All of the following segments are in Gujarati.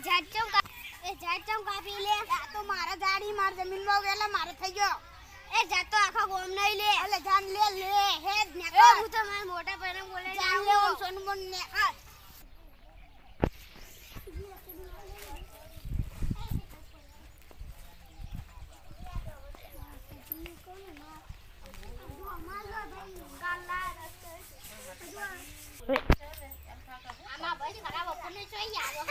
ઝાડ ચમ કાપી લે આ તો મારા ઝાડી માર જમીનમાં વેલા મારે થઈ ગયો એ ઝાડ તો આખા ગોમ નહીં લે એટલે જાન લે હે ને હું તો મારા મોટા ભાઈને બોલે જાન લે ઓમ સોનમન ને આ આમાં ભાઈ ખરાબ ઓપને જોઈ આવ્યો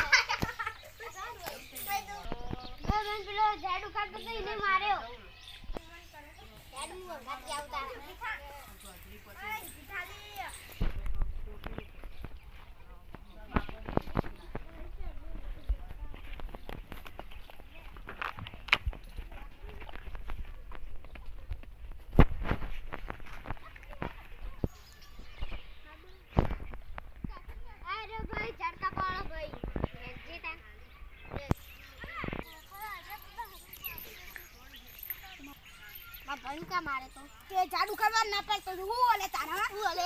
મેં પેલો ઝાડ ઉખાડતો તો એને માર્યો ઝાડ મુ ગાતી આવતા का मारे तो के झाड़ू खबर ना पर तो वो ओले तारा ओले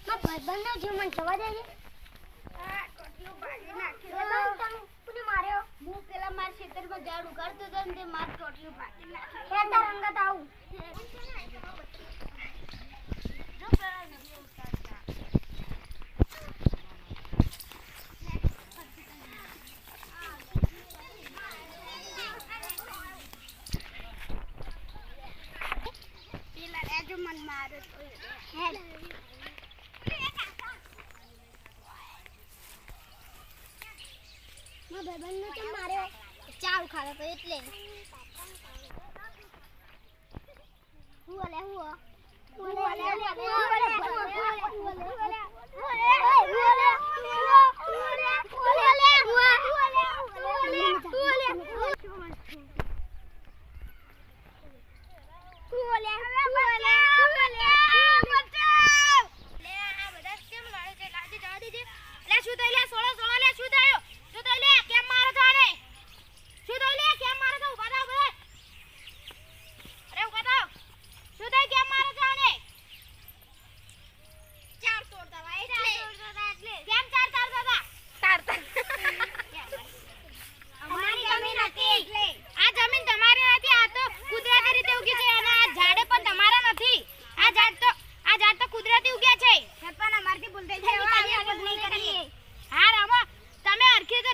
मैं बदन जो मन जवा दे आ टोटियो बाजी नाखे तुम पुने मार्यो मु पेला मार क्षेत्र में झाड़ू करतो तो ने मार टोटियो बाजी नाखे हे तरंगत आऊ जो पेला नहीं उतारता जो मन मारे तो है मैं बेबन ने तो मारे चार उखाड़ा तो એટલે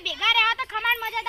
ભેગા રહેવા તો ખમાન મજા